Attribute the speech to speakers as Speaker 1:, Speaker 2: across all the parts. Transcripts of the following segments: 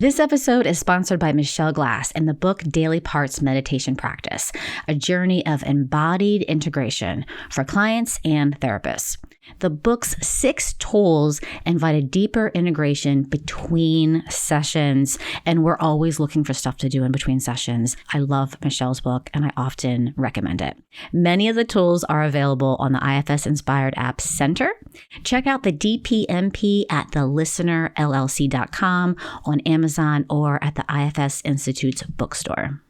Speaker 1: This episode is sponsored by Michelle Glass and the book Daily Parts Meditation Practice, a journey of embodied integration for clients and therapists. The book's 6 tools invite a deeper integration between sessions, and we're always looking for stuff to do in between sessions. I love Michelle's book, and I often recommend it. Many of the tools are available on the IFS Inspired App Center. Check out the DPMP at thelistenerllc.com, on Amazon, or at the IFS Institute's bookstore.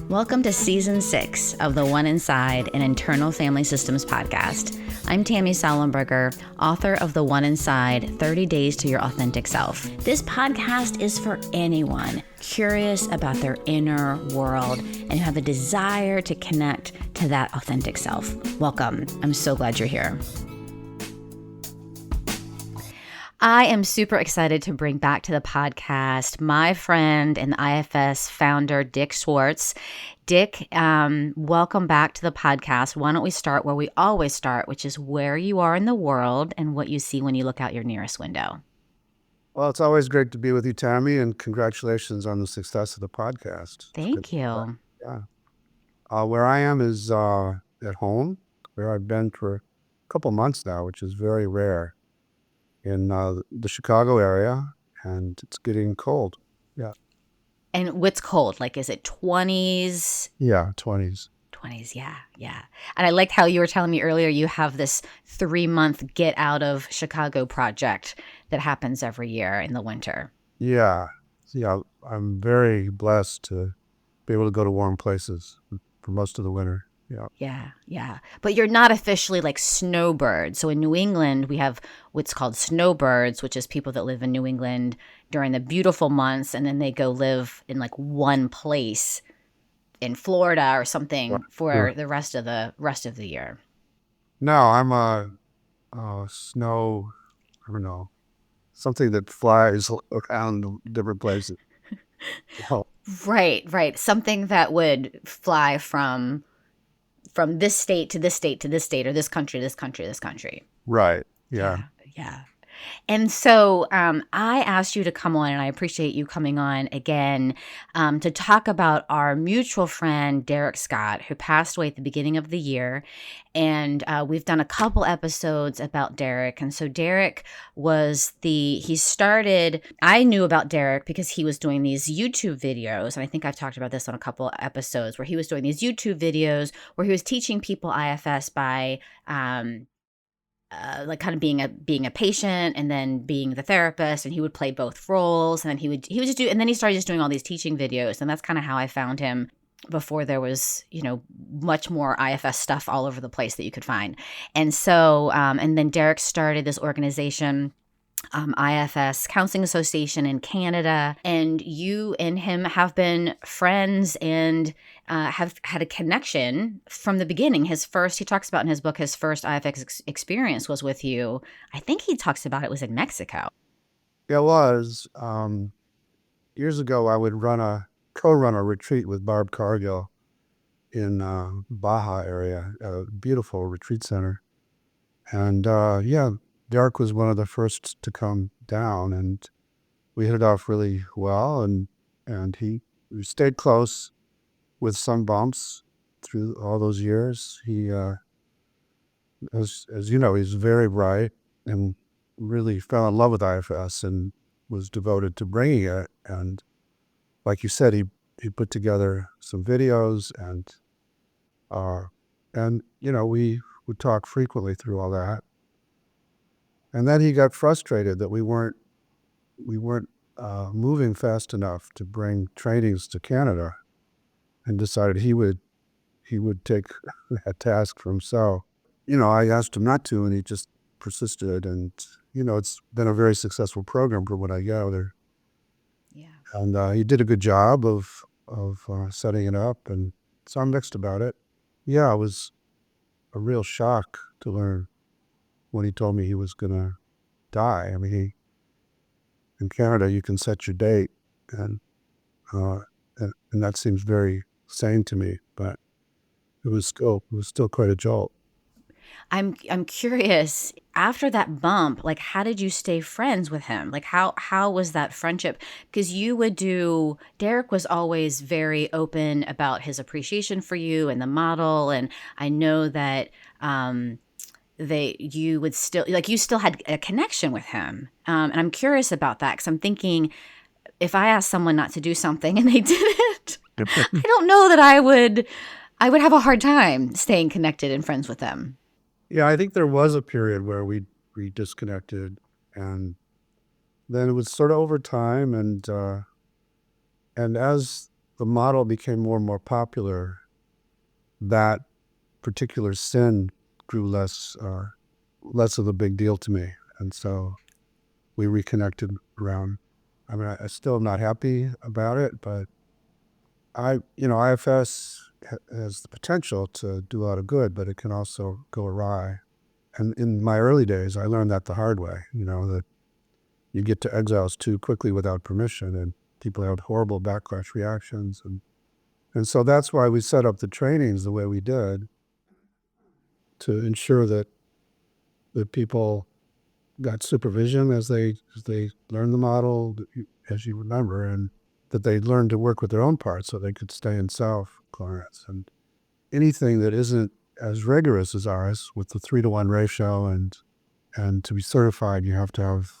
Speaker 1: Welcome to Season 6 of the One Inside an Internal Family Systems podcast. I'm Tammy Sollenberger, author of The One Inside, 30 Days to Your Authentic Self. This podcast is for anyone curious about their inner world and who have a desire to connect to that authentic self. Welcome. I'm so glad you're here. I am super excited to bring back to the podcast my friend and IFS founder, Dick Schwartz. Dick, welcome back to the podcast. Why don't we start where we always start, which is where you are in the world and what you see when you look out your nearest window.
Speaker 2: Well, it's always great to be with you, Tammy, and congratulations on the success of the podcast.
Speaker 1: Thank you.
Speaker 2: Yeah. Where I am is at home, where I've been for a couple months now, which is very rare, in the Chicago area, and it's getting cold. Yeah.
Speaker 1: And what's cold? Like, is it 20s?
Speaker 2: Yeah, 20s.
Speaker 1: 20s, yeah. And I liked how you were telling me earlier you have this 3-month get out of Chicago project that happens every year in the winter.
Speaker 2: Yeah. I'm very blessed to be able to go to warm places for most of the winter.
Speaker 1: Yeah. But you're not officially like snowbirds. So in New England, we have what's called snowbirds, which is people that live in New England during the beautiful months, and then they go live in like one place in Florida or something for the rest of the year.
Speaker 2: No, I'm a snow, I don't know, something that flies around different places. Oh.
Speaker 1: Right. Something that would fly from this state to this state to this state, or this country to this country to this country.
Speaker 2: Right. Yeah.
Speaker 1: And so I asked you to come on, and I appreciate you coming on again to talk about our mutual friend, Derek Scott, who passed away at the beginning of the year. And we've done a couple episodes about Derek. And so Derek I knew about Derek because he was doing these YouTube videos. And I think I've talked about this on a couple episodes where he was doing these YouTube videos where he was teaching people IFS by like kind of being a patient and then being the therapist, and he would play both roles, and then he would just do, and then he started just doing all these teaching videos, and that's kind of how I found him before there was, much more IFS stuff all over the place that you could find. And so, and then Derek started this organization, IFS Counseling Association in Canada, and you and him have been friends and have had a connection from the beginning. He talks about in his book, his first IFS experience was with you. I think he talks about it was in Mexico.
Speaker 2: Yeah, it was. Years ago, I would co-run a retreat with Barb Cargill in Baja area, a beautiful retreat center. And Derek was one of the first to come down, and we hit it off really well, and we stayed close with some bumps through all those years. He, as you know, he's very bright and really fell in love with IFS and was devoted to bringing it. And like you said, he put together some videos, and we would talk frequently through all that. And then he got frustrated that we weren't moving fast enough to bring trainings to Canada, and decided he would take that task for himself. I asked him not to, and he just persisted. And it's been a very successful program from what I gather.
Speaker 1: Yeah.
Speaker 2: And he did a good job of setting it up, and so I'm mixed about it. Yeah, it was a real shock to learn when he told me he was going to die. I mean, in Canada, you can set your date, and that seems very sane to me, but it was still quite a jolt.
Speaker 1: I'm curious, after that bump, like how did you stay friends with him? Like how was that friendship? Because Derek was always very open about his appreciation for you and the model, and I know that you would still you still had a connection with him. And I'm curious about that because I'm thinking if I asked someone not to do something and they did it, I don't know that I would have a hard time staying connected and friends with them.
Speaker 2: Yeah, I think there was a period where we disconnected, and then it was sort of over time, and as the model became more and more popular, that particular sin grew less of a big deal to me, and so we reconnected around. I mean, I still am not happy about it, but IFS has the potential to do a lot of good, but it can also go awry. And in my early days, I learned that the hard way, that you get to exiles too quickly without permission, and people have horrible backlash reactions. And so that's why we set up the trainings the way we did, to ensure that people got supervision as they learned the model, as you remember, and that they learned to work with their own parts so they could stay in self-clearance. And anything that isn't as rigorous as ours, with the 3-to-1 ratio, and to be certified, you have to have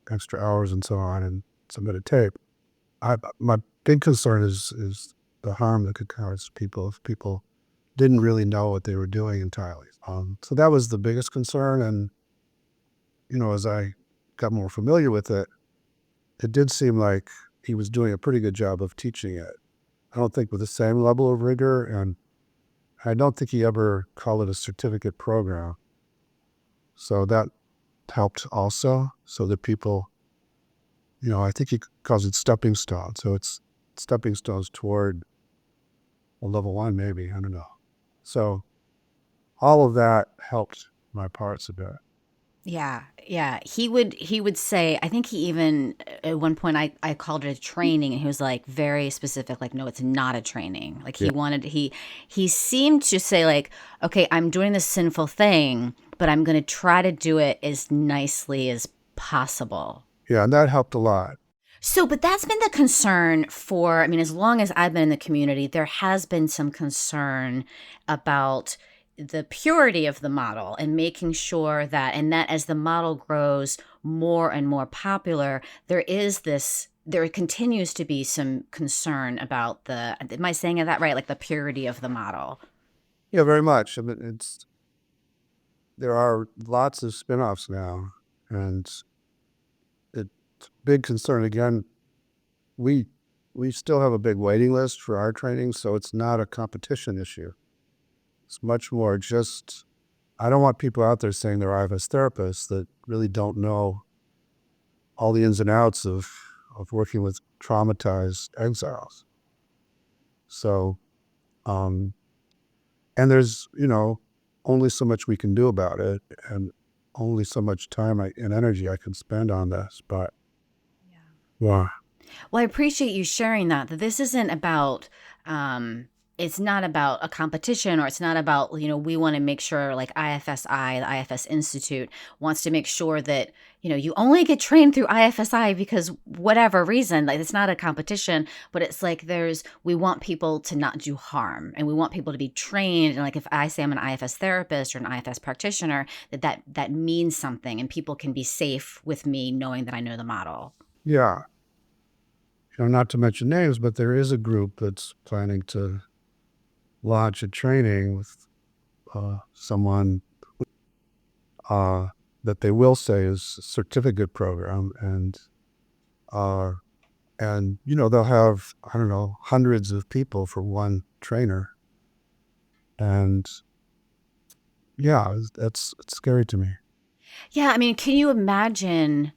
Speaker 2: extra hours and so on, and submit a tape. My big concern is the harm that could cause people if people didn't really know what they were doing entirely. So that was the biggest concern, and as I got more familiar with it, it did seem like he was doing a pretty good job of teaching it. I don't think with the same level of rigor, and I don't think he ever called it a certificate program. So that helped also, so that people, I think he calls it stepping stones. So it's stepping stones toward a level 1, maybe, I don't know. So all of that helped my parts a bit.
Speaker 1: Yeah, yeah. He would say, I think he even, at one point I called it a training, and he was like very specific, like, no, it's not a training. Like he seemed to say like, okay, I'm doing this sinful thing, but I'm going to try to do it as nicely as possible.
Speaker 2: Yeah, and that helped a lot.
Speaker 1: So, but that's been the concern for, I mean, as long as I've been in the community, there has been some concern about the purity of the model and making sure that, and that as the model grows more and more popular, there continues to be some concern about am I saying that right? Like the purity of the model.
Speaker 2: Yeah, very much. I mean, there are lots of spin-offs now, and it's a big concern. Again, we still have a big waiting list for our training, so it's not a competition issue. It's much more just, I don't want people out there saying they're IFS therapists that really don't know all the ins and outs of working with traumatized exiles. So, and there's, only so much we can do about it, and only so much time and energy I can spend on this, but yeah.
Speaker 1: Well, I appreciate you sharing that this isn't about, it's not about a competition, or it's not about, we want to make sure, like IFSI, the IFS Institute, wants to make sure that, you only get trained through IFSI because whatever reason, like it's not a competition, but it's like we want people to not do harm, and we want people to be trained. And like if I say I'm an IFS therapist or an IFS practitioner, that means something, and people can be safe with me knowing that I know the model.
Speaker 2: Yeah. Not to mention names, but there is a group that's planning to launch a training with someone that they will say is a certificate program, and they'll have, I don't know, hundreds of people for one trainer, and yeah, it's scary to me.
Speaker 1: Yeah, I mean, can you imagine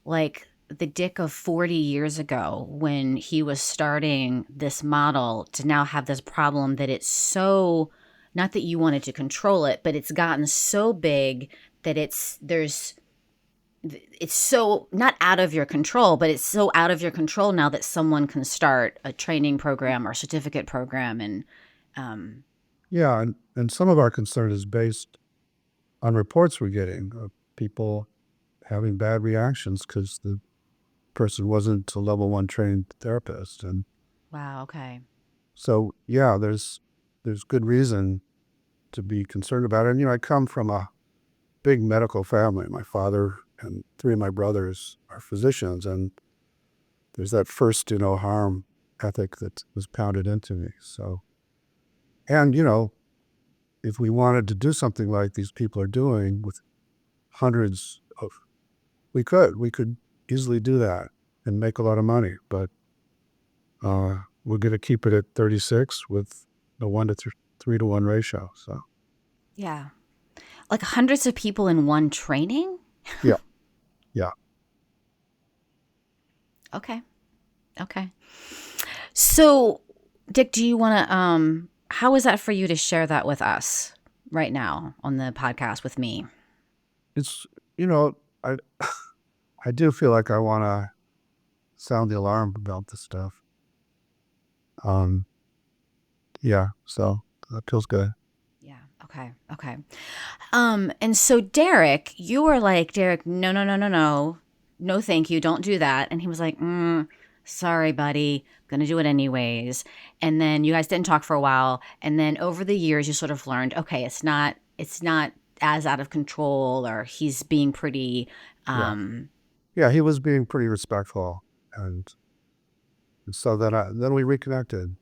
Speaker 1: like the Dick of 40 years ago when he was starting this model to now have this problem that it's so, not that you wanted to control it, but it's gotten so big that it's so not out of your control, but it's so out of your control now that someone can start a training program or certificate program. And
Speaker 2: yeah, and some of our concern is based on reports we're getting of people having bad reactions because the person wasn't a level 1 trained therapist. And
Speaker 1: Wow. Okay.
Speaker 2: so, yeah, there's good reason to be concerned about it. And, I come from a big medical family. My father and 3 of my brothers are physicians, and there's that first do no harm ethic that was pounded into me. So, and, if we wanted to do something like these people are doing with hundreds of, we could easily do that and make a lot of money, but we're going to keep it at 36 with the 3 to 1 ratio. So,
Speaker 1: Yeah. Like hundreds of people in one training?
Speaker 2: yeah, yeah.
Speaker 1: Okay. Okay. So, Dick, do you want to how is that for you to share that with us right now on the podcast with me?
Speaker 2: It's, I, I do feel like I want to sound the alarm about this stuff. Yeah, so that feels good.
Speaker 1: Yeah. Okay. Okay. And so Derek, you were like, Derek, no, no, no, no, no. No, thank you. Don't do that. And he was like, sorry, buddy. I'm going to do it anyways. And then you guys didn't talk for a while. And then over the years, you sort of learned, okay, it's not as out of control, or he's being pretty,
Speaker 2: Yeah. Yeah, he was being pretty respectful. And so then we reconnected.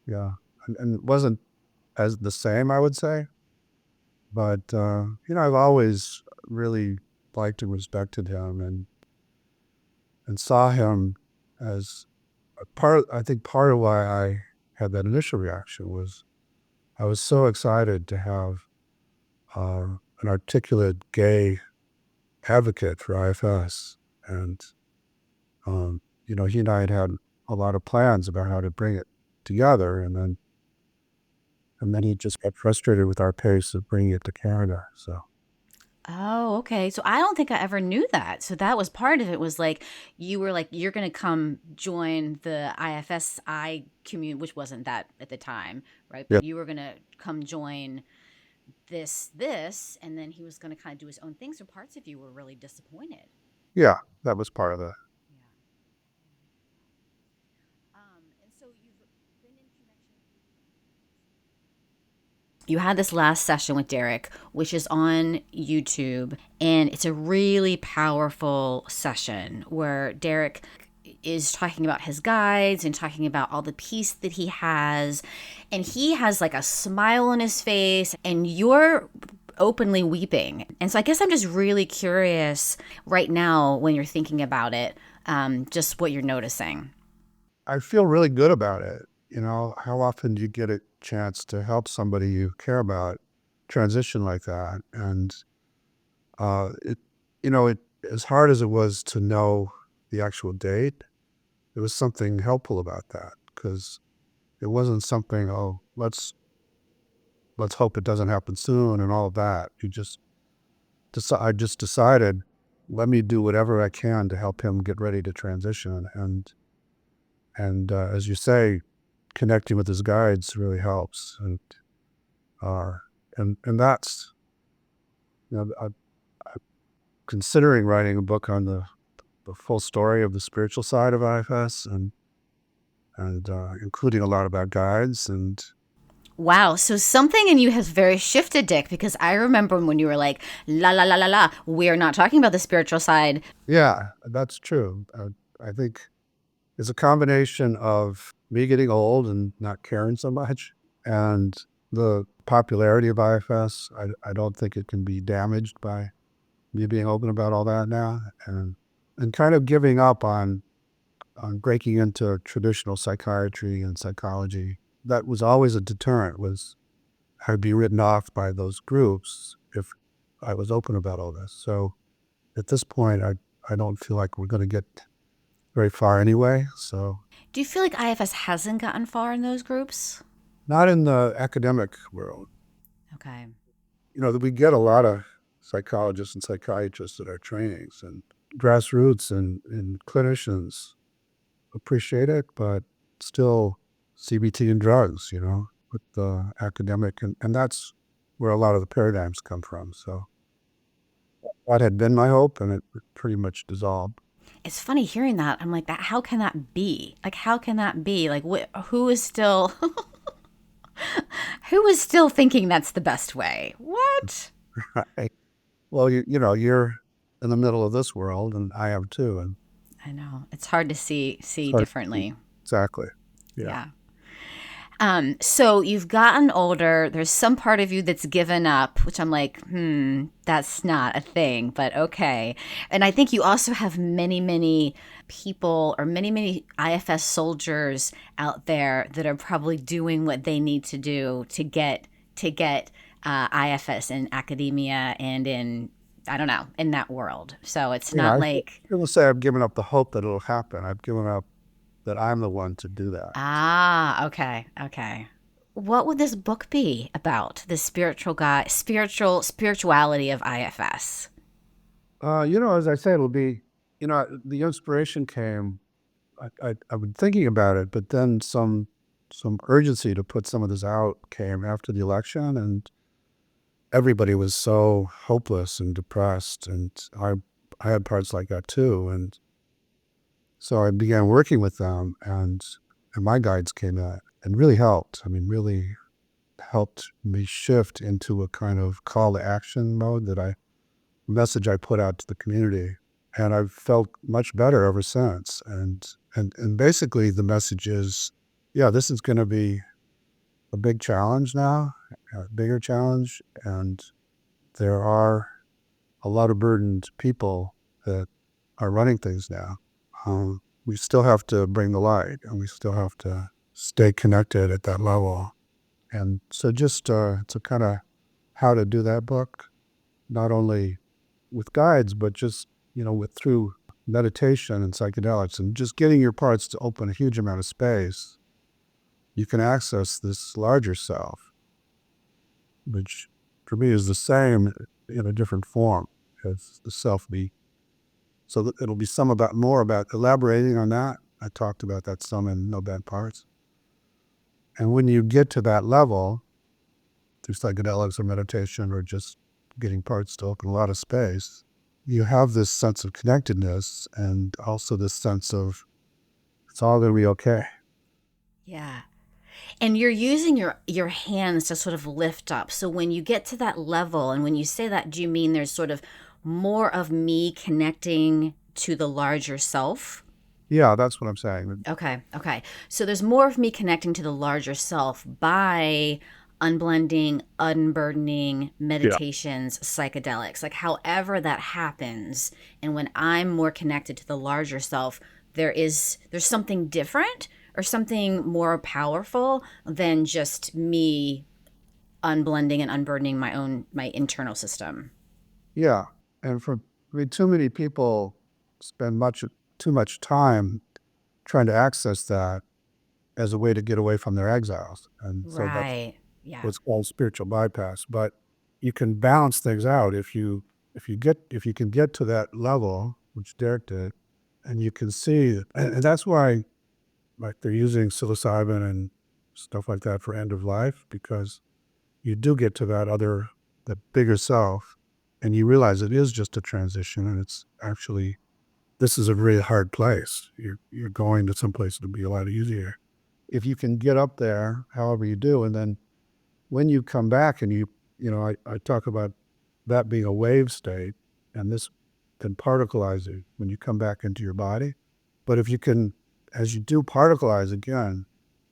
Speaker 2: Yeah. And it wasn't as the same, I would say. But, I've always really liked and respected him, and saw him as I think part of why I had that initial reaction was I was so excited to have an articulate gay advocate for IFS. And, he and I had a lot of plans about how to bring it together. And then he just got frustrated with our pace of bringing it to Canada. So,
Speaker 1: oh, okay. So I don't think I ever knew that. So that was part of it, was like, you were like, you're going to come join the IFSI community, which wasn't that at the time, right?
Speaker 2: yeah,
Speaker 1: But you were going to come join this, and then he was going to kind of do his own thing. So parts of you were really disappointed.
Speaker 2: yeah, that was part of it.
Speaker 1: Yeah. And so you've been in connection. You had this last session with Derek, which is on YouTube, and it's a really powerful session where Derek is talking about his guides and talking about all the peace that he has. And he has like a smile on his face, and you're openly weeping. And so I guess I'm just really curious right now, when you're thinking about it, just what you're noticing.
Speaker 2: I feel really good about it. How often do you get a chance to help somebody you care about transition like that? And it as hard as it was to know the actual date, there was something helpful about that, because it wasn't something, oh, let's hope it doesn't happen soon and all of that. I just decided, let me do whatever I can to help him get ready to transition. And as you say, connecting with his guides really helps. And that's, I'm considering writing a book on the full story of the spiritual side of IFS, and including a lot about guides. And
Speaker 1: Wow. So something in you has very shifted, Dick, because I remember when you were like, la, la, la, la, la, we're not talking about the spiritual side.
Speaker 2: yeah, that's true. I think it's a combination of me getting old and not caring so much, and the popularity of IFS. I don't think it can be damaged by me being open about all that now, and kind of giving up on breaking into traditional psychiatry and psychology. That was always a deterrent, was I'd be written off by those groups if I was open about all this. So at this point, I don't feel like we're going to get very far anyway. So,
Speaker 1: Do you feel like IFS hasn't gotten far in those groups?
Speaker 2: not in the academic world.
Speaker 1: Okay.
Speaker 2: We get a lot of psychologists and psychiatrists at our trainings, and grassroots and clinicians appreciate it, but still CBT and drugs, with the academic. And that's where a lot of the paradigms come from. So that had been my hope, and it pretty much dissolved.
Speaker 1: It's funny hearing that. I'm like, that. How can that be? Like, how can that be? Like, who is still, who is still thinking that's the best way? What?
Speaker 2: Right. Well, you're in the middle of this world, and I am too, and
Speaker 1: I know it's hard to see
Speaker 2: so
Speaker 1: differently.
Speaker 2: exactly, yeah.
Speaker 1: Yeah. So you've gotten older. There's some part of you that's given up, which I'm like, that's not a thing, but okay. And I think you also have many, many people or many, many IFS soldiers out there that are probably doing what they need to do to get IFS in academia and in, I don't know, in that world. So it's not like,
Speaker 2: I will say I've given up the hope that it'll happen. I've given up that I'm the one to do that.
Speaker 1: okay. What would this book be about? The spirituality of IFS.
Speaker 2: As I say, it'll be, the inspiration came. I've been thinking about it, but then some urgency to put some of this out came after the election, and everybody was so hopeless and depressed, and I had parts like that too, and so I began working with them, and my guides came in and really helped. I mean, really helped me shift into a kind of call to action mode message I put out to the community. And I've felt much better ever since. And basically the message is, yeah, this is going to be a big challenge now, a bigger challenge. And there are a lot of burdened people that are running things now. We still have to bring the light, and we still have to stay connected at that level. And so just it's a kind of how to do that book, not only with guides, but just, through meditation and psychedelics and just getting your parts to open a huge amount of space, you can access this larger self, which for me is the same in a different form as the self be. So it'll be more about elaborating on that. I talked about that some in No Bad Parts. And when you get to that level, through psychedelics or meditation or just getting parts to open a lot of space, you have this sense of connectedness and also this sense of it's all going to be okay.
Speaker 1: Yeah. And you're using your hands to sort of lift up. So when you get to that level, and when you say that, do you mean there's sort of more of me connecting to the larger self?
Speaker 2: Yeah, that's what I'm saying.
Speaker 1: Okay. So there's more of me connecting to the larger self by unblending, unburdening, meditations, psychedelics, like however that happens. And when I'm more connected to the larger self, there's something different or something more powerful than just me unblending and unburdening my internal system.
Speaker 2: Yeah. And too many people spend too much time trying to access that as a way to get away from their exiles. And so that's what's called spiritual bypass. But you can balance things out if you can get to that level, which Derek did, and you can see, and that's why like they're using psilocybin and stuff like that for end of life, because you do get to that bigger self, and you realize it is just a transition, and it's actually, this is a really hard place. You're going to some place to be a lot easier. If you can get up there, however you do, and then when you come back and I talk about that being a wave state, and this can particleize it when you come back into your body. But if you can, as you do particleize again,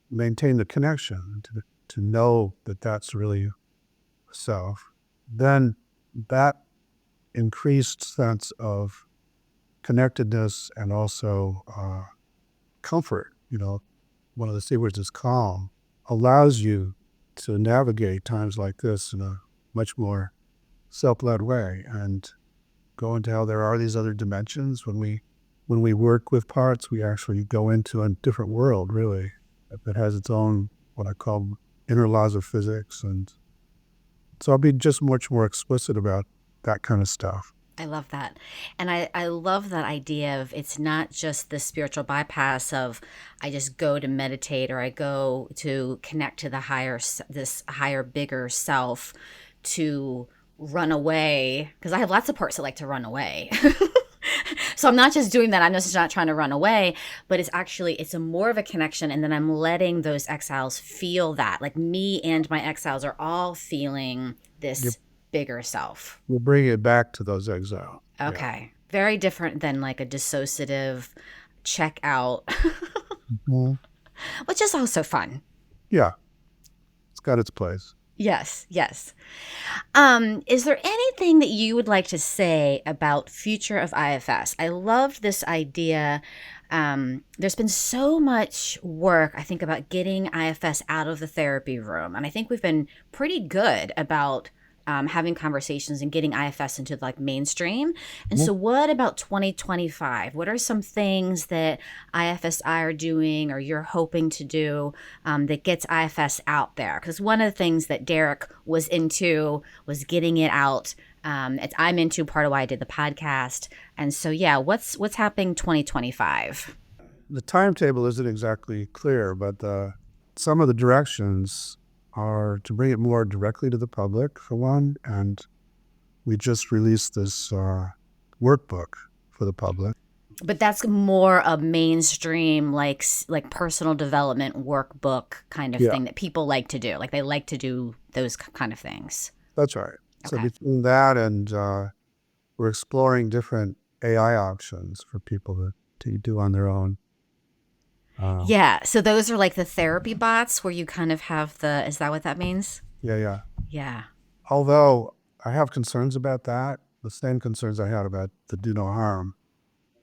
Speaker 2: maintain the connection to know that that's really self, then that increased sense of connectedness and also comfort, one of the C words is calm, allows you to navigate times like this in a much more self-led way and go into how there are these other dimensions. When we work with parts, we actually go into a different world, really, that has its own, what I call inner laws of physics. And so I'll be just much more explicit about that kind of stuff.
Speaker 1: I love that. And I love that idea of it's not just the spiritual bypass of I just go to meditate or I go to connect to this higher, bigger self to run away, because I have lots of parts that like to run away. So I'm not just doing that. I'm just not trying to run away, but it's a more of a connection. And then I'm letting those exiles feel that, like me and my exiles are all feeling this bigger self.
Speaker 2: We'll bring it back to those exiles.
Speaker 1: Okay. Yeah. Very different than like a dissociative check out, which is also fun.
Speaker 2: Yeah. It's got its place.
Speaker 1: Yes, yes. Is there anything that you would like to say about future of IFS? I loved this idea. There's been so much work, I think, about getting IFS out of the therapy room. And I think we've been pretty good about having conversations and getting IFS into like mainstream. And so what about 2025? What are some things that IFSI are doing or you're hoping to do that gets IFS out there? Because one of the things that Derek was into was getting it out. I'm into, part of why I did the podcast. And so, yeah, what's happening 2025?
Speaker 2: The timetable isn't exactly clear, but some of the directions are to bring it more directly to the public, for one, and we just released this workbook for the public.
Speaker 1: But that's more a mainstream, like personal development workbook kind of thing that people like to do. Like they like to do those kind of things.
Speaker 2: That's right.
Speaker 1: Okay.
Speaker 2: So between that and we're exploring different AI options for people to do on their own.
Speaker 1: Yeah. So those are like the therapy bots where you kind of have is that what that means?
Speaker 2: Yeah.
Speaker 1: Yeah.
Speaker 2: Although I have concerns about that, the same concerns I had about the do no harm.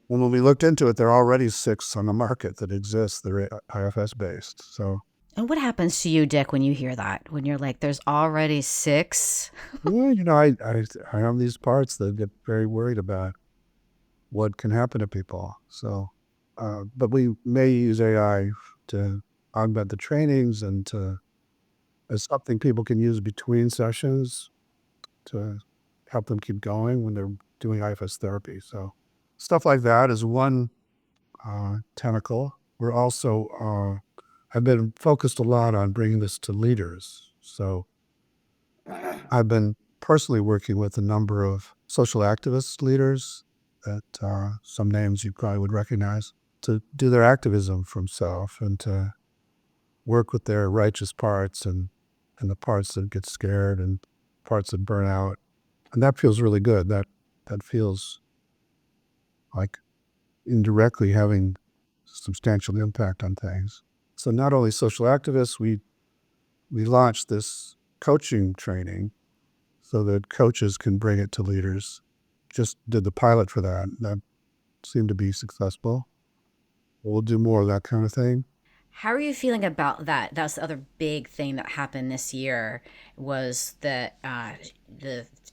Speaker 2: And when we looked into it, there are already 6 on the market that exist. They're IFS based. So.
Speaker 1: And what happens to you, Dick, when you hear that? When you're like, there's already 6?
Speaker 2: Well, I have these parts that get very worried about what can happen to people. So. But we may use AI to augment the trainings and as something people can use between sessions to help them keep going when they're doing IFS therapy. So stuff like that is one tentacle. We're also, I've been focused a lot on bringing this to leaders. So I've been personally working with a number of social activist leaders that some names you probably would recognize, to do their activism from self and to work with their righteous parts and the parts that get scared and parts that burn out. And that feels really good. That feels like indirectly having substantial impact on things. So not only social activists, we launched this coaching training so that coaches can bring it to leaders. Just did the pilot for that. That seemed to be successful. We'll do more of that kind of thing.
Speaker 1: How are you feeling about that? That's the other big thing that happened this year was the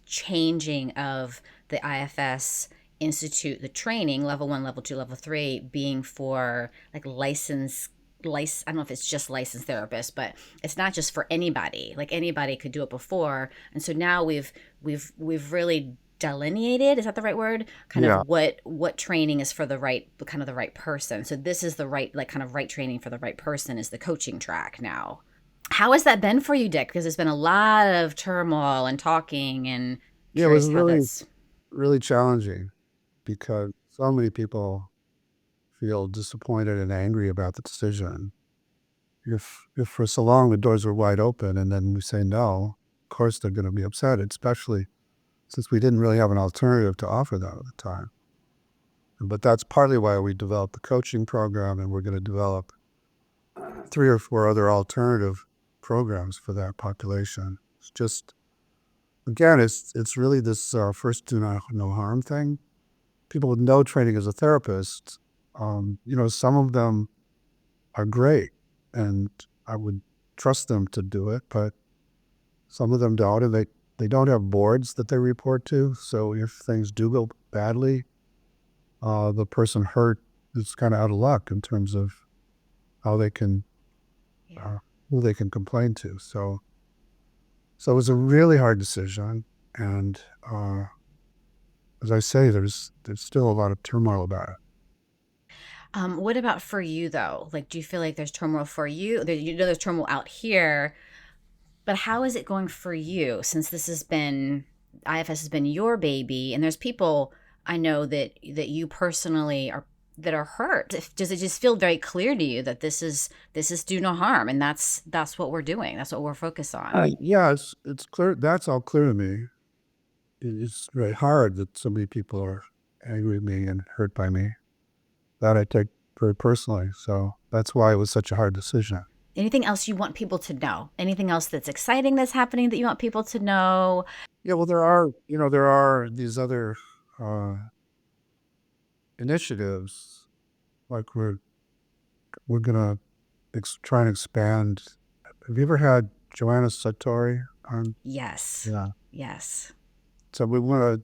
Speaker 1: changing of the IFS Institute, the training, level 1, level 2, level 3, being for like licensed, I don't know if it's just licensed therapists, but it's not just for anybody. Like anybody could do it before. And so now we've really delineated, is that the right word? Kind of what training is for the right person. So this is the right, like kind of right training for the right person is the coaching track now. How has that been for you, Dick? Because there's been a lot of turmoil and talking and
Speaker 2: it was really challenging because so many people feel disappointed and angry about the decision. If for so long the doors were wide open and then we say no, of course they're going to be upset, especially since we didn't really have an alternative to offer them at the time. But that's partly why we developed the coaching program, and we're going to develop 3 or 4 other alternative programs for that population. It's just, again, it's really this first do no harm thing. People with no training as a therapist, some of them are great, and I would trust them to do it, but some of them don't, and they don't have boards that they report to. So if things do go badly, the person hurt is kind of out of luck in terms of how they can, who they can complain to. So it was a really hard decision. And as I say, there's still a lot of turmoil about it.
Speaker 1: What about for you though? Like, do you feel like there's turmoil for you? There's turmoil out here. But how is it going for you since IFS has been your baby, and there's people I know that you personally are that are hurt? Does it just feel very clear to you that this is do no harm, and that's what we're doing, that's what we're focused on?
Speaker 2: Yeah, it's clear. That's all clear to me. It's very hard that so many people are angry with me and hurt by me. That I take very personally. So that's why it was such a hard decision.
Speaker 1: Anything else you want people to know? Anything else that's exciting that's happening that you want people to know?
Speaker 2: Yeah, well, there are these other uh, initiatives. Like we're gonna try and expand. Have you ever had Joanna Satori on?
Speaker 1: Yes.
Speaker 2: Yeah.
Speaker 1: Yes.
Speaker 2: So we want to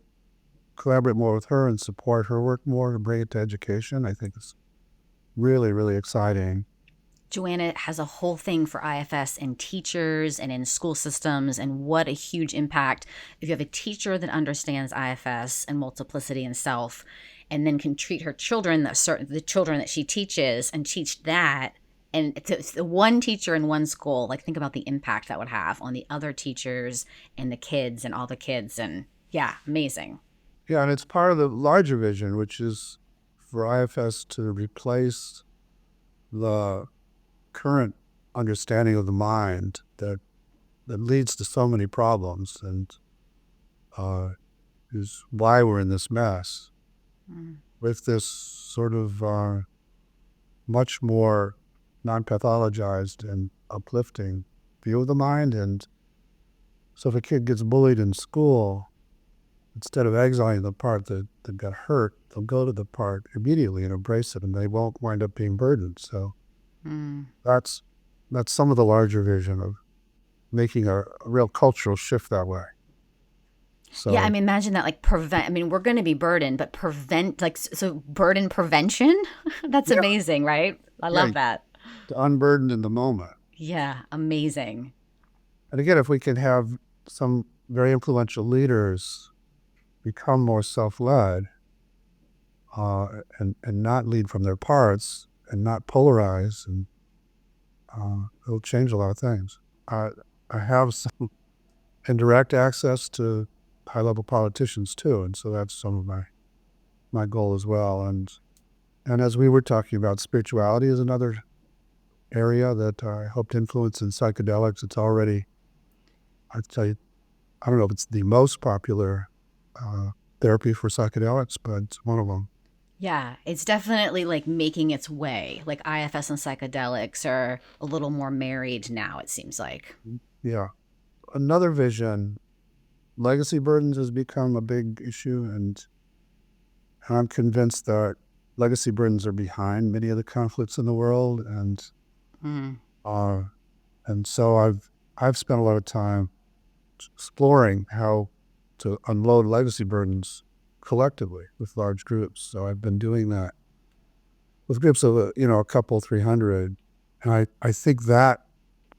Speaker 2: collaborate more with her and support her work more and bring it to education. I think it's really, really exciting.
Speaker 1: Joanna has a whole thing for IFS and teachers and in school systems, and what a huge impact if you have a teacher that understands IFS and multiplicity and self, and then can treat her children, the children that she teaches, and teach that. And it's the one teacher in one school. Like, think about the impact that would have on the other teachers and the kids and all the kids. And yeah, amazing.
Speaker 2: Yeah, and it's part of the larger vision, which is for IFS to replace the current understanding of the mind that leads to so many problems and is why we're in this mess. With this sort of much more non-pathologized and uplifting view of the mind. And so if a kid gets bullied in school, instead of exiling the part that got hurt, they'll go to the part immediately and embrace it, and they won't wind up being burdened. So that's some of the larger vision of making a real cultural shift that way. So
Speaker 1: Yeah, I mean, imagine that, like, we're going to be burdened, but burden prevention? That's
Speaker 2: yeah,
Speaker 1: amazing, right? I
Speaker 2: yeah,
Speaker 1: love that.
Speaker 2: to unburden in the moment.
Speaker 1: Yeah, amazing.
Speaker 2: And again, if we can have some very influential leaders become more self-led and not lead from their parts and not polarize, and it'll change a lot of things. I have some indirect access to high-level politicians too, and so that's some of my goal as well. And as we were talking about, spirituality is another area that I hope to influence in psychedelics. It's already, I'd say, I don't know if it's the most popular therapy for psychedelics, but it's one of them.
Speaker 1: Yeah, it's definitely like making its way. Like, IFS and psychedelics are a little more married now, it seems like.
Speaker 2: Yeah. Another vision, legacy burdens has become a big issue, and I'm convinced that legacy burdens are behind many of the conflicts in the world, and so I've spent a lot of time exploring how to unload legacy burdens collectively with large groups. So I've been doing that with groups of a couple, 300, and I think that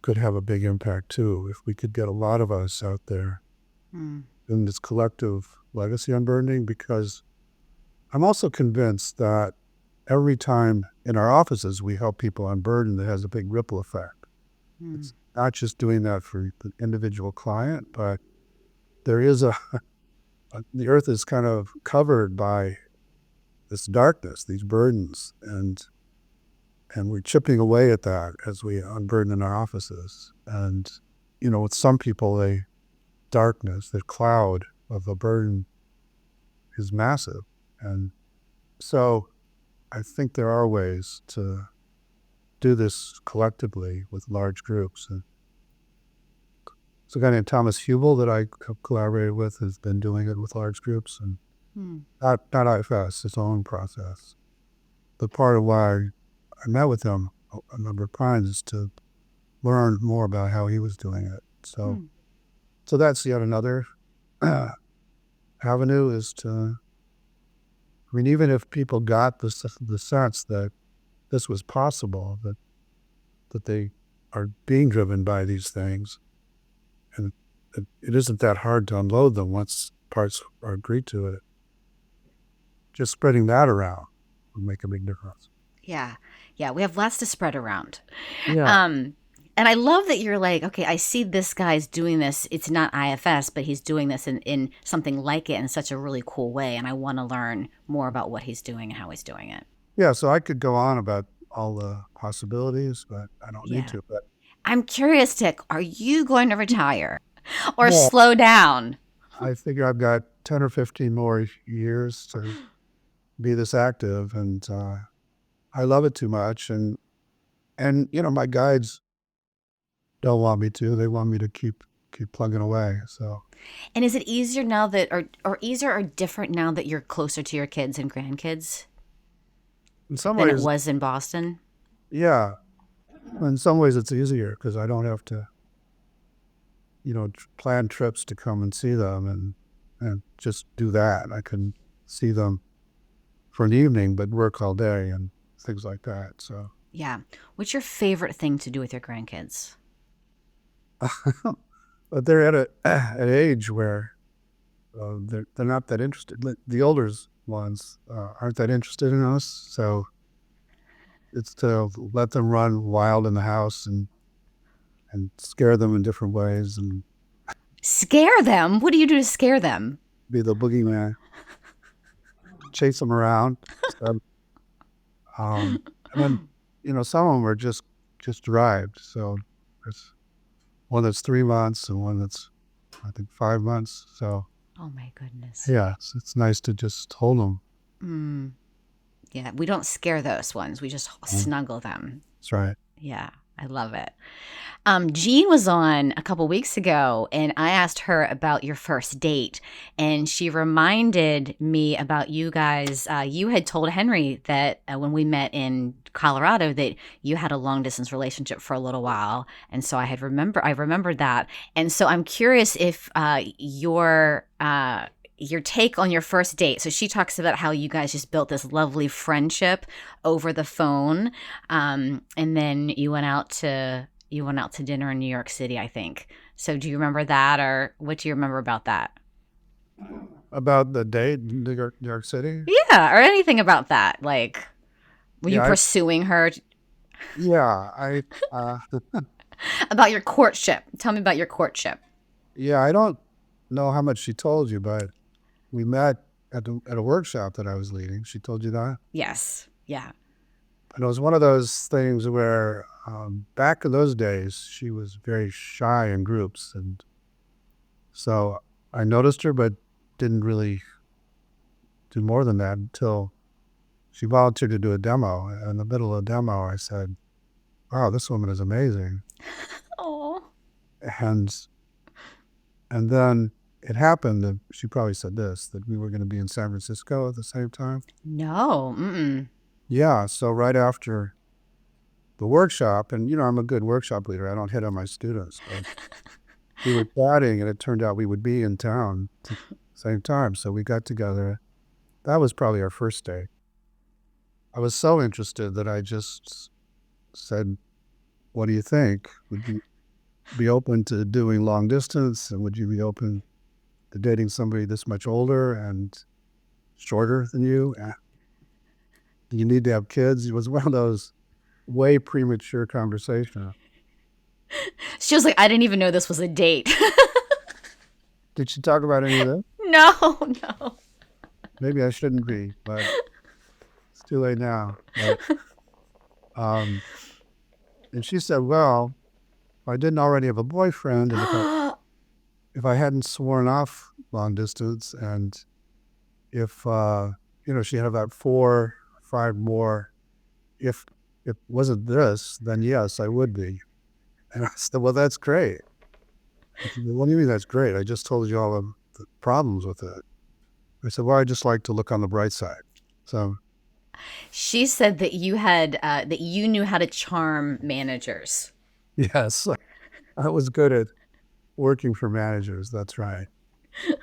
Speaker 2: could have a big impact too if we could get a lot of us out there in this collective legacy unburdening. Because I'm also convinced that every time in our offices we help people unburden, that has a big ripple effect. It's not just doing that for the individual client, but there is the earth is kind of covered by this darkness, these burdens, and we're chipping away at that as we unburden in our offices. And with some people, the cloud of a burden is massive. And so I think there are ways to do this collectively with large groups. And so a guy named Thomas Hubel that I collaborated with has been doing it with large groups, and not IFS, its own process. But part of why I met with him a number of times is to learn more about how he was doing it. So that's yet another avenue, is to, I mean, even if people got the sense that this was possible, that they are being driven by these things, and it isn't that hard to unload them once parts are agreed to it. Just spreading that around would make a big difference.
Speaker 1: Yeah. Yeah, we have lots to spread around.
Speaker 2: Yeah.
Speaker 1: And I love that you're like, okay, I see this guy's doing this. It's not IFS, but he's doing this in something like it in such a really cool way. And I want to learn more about what he's doing and how he's doing it.
Speaker 2: Yeah, so I could go on about all the possibilities, but I don't need
Speaker 1: Yeah.
Speaker 2: to. But
Speaker 1: I'm curious, Dick, are you going to retire or
Speaker 2: no,
Speaker 1: slow down?
Speaker 2: I figure I've got 10 or 15 more years to be this active, and I love it too much. And my guides don't want me to. They want me to keep plugging away. So
Speaker 1: And is it easier now that, or easier or different now that you're closer to your kids and grandkids
Speaker 2: in some
Speaker 1: than it
Speaker 2: ways,
Speaker 1: was in Boston?
Speaker 2: yeah, in some ways it's easier because I don't have to, plan trips to come and see them and just do that. I can see them for an evening, but work all day and things like that. So,
Speaker 1: Yeah. What's your favorite thing to do with your grandkids?
Speaker 2: but they're at an age where they're not that interested. The older ones aren't that interested in us, so it's to let them run wild in the house and scare them in different ways and
Speaker 1: Scare them? What do you do to scare them?
Speaker 2: be the boogeyman, chase them around. So, and then some of them are just arrived. So there's one that's 3 months and one that's I think 5 months. So
Speaker 1: Oh my goodness.
Speaker 2: yeah, it's nice to just hold them.
Speaker 1: Mm. Yeah, we don't scare those ones. We just snuggle them.
Speaker 2: That's right.
Speaker 1: Yeah, I love it. Jeanne was on a couple weeks ago, and I asked her about your first date, and she reminded me about you guys. You had told Henry that when we met in Colorado that you had a long distance relationship for a little while, and so I remembered that, and so I'm curious if your take on your first date. So she talks about how you guys just built this lovely friendship over the phone, and then you went out to dinner in New York City, I think. So do you remember that, or what do you remember about that?
Speaker 2: About the date in New York City?
Speaker 1: Yeah, or anything about that. Like, were you
Speaker 2: Yeah,
Speaker 1: pursuing her?
Speaker 2: I
Speaker 1: About your courtship. Tell me about your courtship.
Speaker 2: yeah, I don't know how much she told you, but we met at a workshop that I was leading. She told you that?
Speaker 1: Yes. Yeah.
Speaker 2: And it was one of those things where back in those days, she was very shy in groups. And so I noticed her, but didn't really do more than that until she volunteered to do a demo. In the middle of the demo, I said, wow, this woman is amazing.
Speaker 1: Oh.
Speaker 2: And then it happened that she probably said this, that we were going to be in San Francisco at the same time.
Speaker 1: No. Mm-mm.
Speaker 2: Yeah, so right after the workshop, and I'm a good workshop leader. I don't hit on my students. But we were chatting, and it turned out we would be in town at the same time. So we got together. That was probably our first date. I was so interested that I just said, what do you think? Would you be open to doing long distance? And would you be open to dating somebody this much older and shorter than you? You need to have kids. It was one of those way premature conversations.
Speaker 1: She was like, I didn't even know this was a date.
Speaker 2: Did she talk about any of that?
Speaker 1: No.
Speaker 2: Maybe I shouldn't be, but it's too late now. But, and she said, well, if I didn't already have a boyfriend, and if I hadn't sworn off long distance, and if she had about 4 or 5 more, if it wasn't this, then yes, I would be. And I said, well, that's great. She said, what do you mean that's great? I just told you all the problems with it. I said, well, I just like to look on the bright side. So
Speaker 1: She said that you had that you knew how to charm managers.
Speaker 2: yes, I was good at working for managers. That's right. It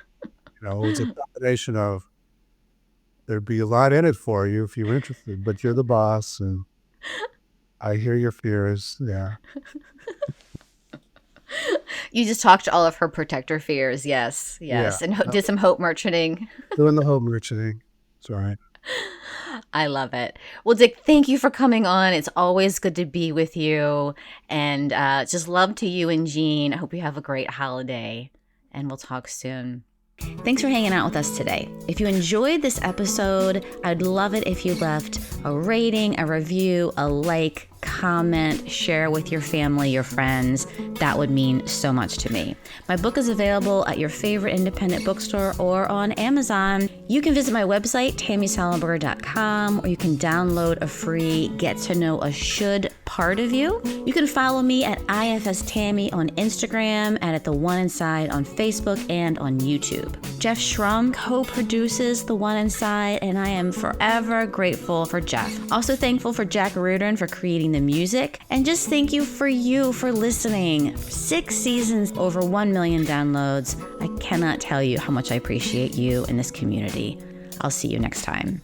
Speaker 2: was a combination of there'd be a lot in it for you if you were interested, but you're the boss, and I hear your fears. Yeah.
Speaker 1: You just talked to all of her protector fears. Yes.
Speaker 2: Yeah.
Speaker 1: And did some hope merchanting.
Speaker 2: Doing the home merchanting. That's right.
Speaker 1: I love it. Well, Dick, thank you for coming on. It's always good to be with you. And just love to you and Jeanne. I hope you have a great holiday. And we'll talk soon. Thanks for hanging out with us today. If you enjoyed this episode, I'd love it if you left a rating, a review, a like, comment, share with your family, your friends. That would mean so much to me. My book is available at your favorite independent bookstore or on Amazon. You can visit my website, tammysallenberger.com, or you can download a free Get to Know a Should part of you. You can follow me at IFS Tammy on Instagram and at The One Inside on Facebook and on YouTube. Jeff Schrum co-produces The One Inside, and I am forever grateful for Jeff. Also thankful for Jack Reardon for creating the music, and just thank you for listening. 6 seasons, over 1 million downloads. I cannot tell you how much I appreciate you in this community. I'll see you next time.